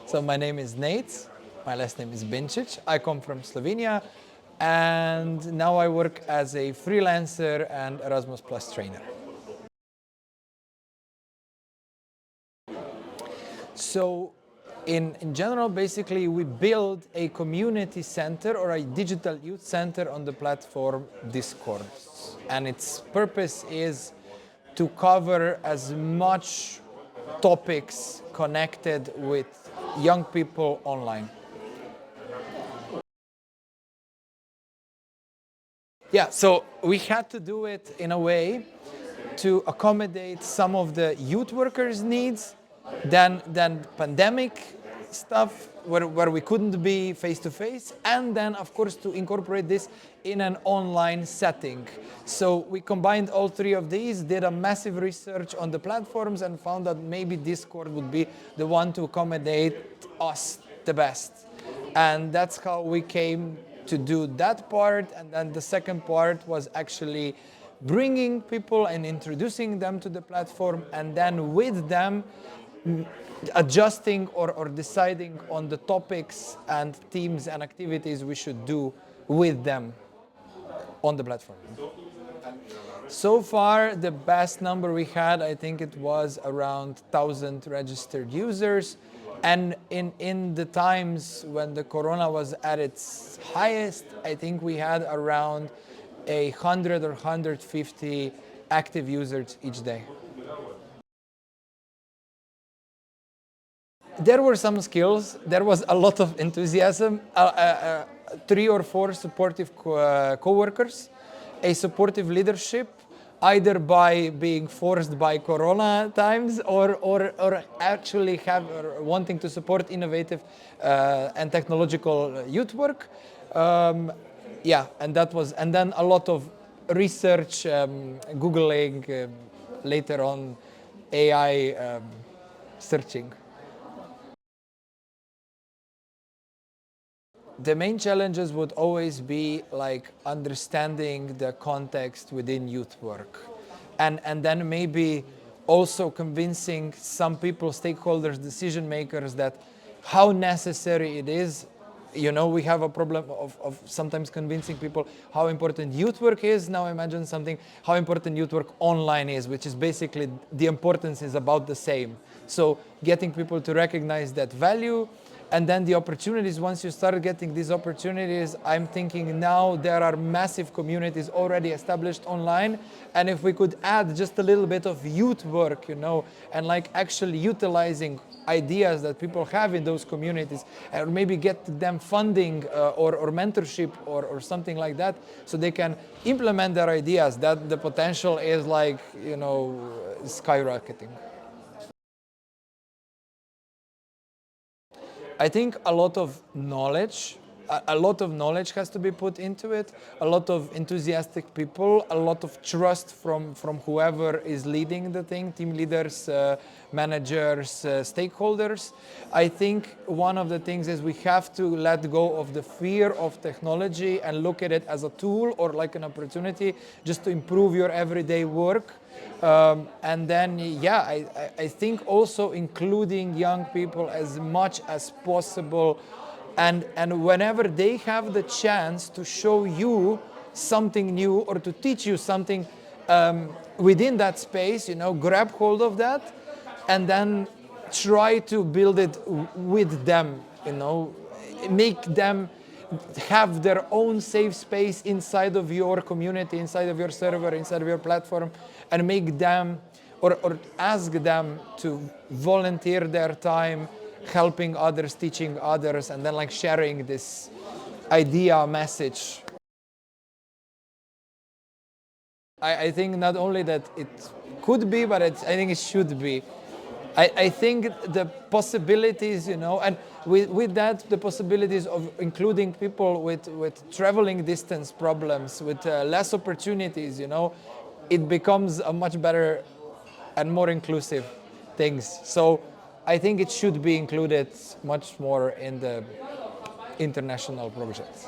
So my name is Nejc, my last name is Benčič. I come from Slovenia, and now I work as a freelancer and Erasmus Plus trainer. So in general, basically, we build a community center or a digital youth center on the platform Discord. And its purpose is to cover as much topics connected with young people online. Yeah, so we had to do it in a way to accommodate some of the youth workers' needs, then pandemic stuff where we couldn't be face-to-face, and then, of course, to incorporate this in an online setting. So we combined all three of these, did a massive research on the platforms, and found that maybe Discord would be the one to accommodate us the best. And that's how we came to do that part. And then the second part was actually bringing people and introducing them to the platform, and then with them adjusting or deciding on the topics and themes and activities we should do with them on the platform. So far, the best number we had, I think it was around 1,000 registered users. And in the times when the corona was at its highest, I think we had around 100 or 150 active users each day. There were some skills, there was a lot of enthusiasm, 3 or 4 supportive co-workers, a supportive leadership, either by being forced by corona times or actually wanting to support innovative and technological youth work. Yeah, and then a lot of research, Googling, later on AI searching. The main challenges would always be like understanding the context within youth work, and then maybe also convincing some people, stakeholders, decision makers, that how necessary it is. You know, we have a problem of sometimes convincing people how important youth work is. Now imagine something, how important youth work online is, which is basically the importance is about the same. So getting people to recognize that value. And then the opportunities, once you start getting these opportunities, I'm thinking now there are massive communities already established online. And if we could add just a little bit of youth work, you know, and like actually utilizing ideas that people have in those communities, and maybe get them funding or mentorship or something like that, so they can implement their ideas, that the potential is like, you know, skyrocketing. I think a lot of knowledge has to be put into it, a lot of enthusiastic people, a lot of trust from whoever is leading the thing, team leaders, managers, stakeholders. I think one of the things is we have to let go of the fear of technology and look at it as a tool or like an opportunity just to improve your everyday work. And then, yeah, I think also including young people as much as possible, and whenever they have the chance to show you something new or to teach you something within that space, you know, grab hold of that and then try to build it with them, you know, make them have their own safe space inside of your community, inside of your server, inside of your platform, and make them or ask them to volunteer their time helping others, teaching others, and then like sharing this idea, message. I think not only that it could be, but I think it should be. I think the possibilities, you know, and with that, the possibilities of including people with traveling distance problems, with less opportunities, you know, it becomes a much better and more inclusive things. So I think it should be included much more in the international projects.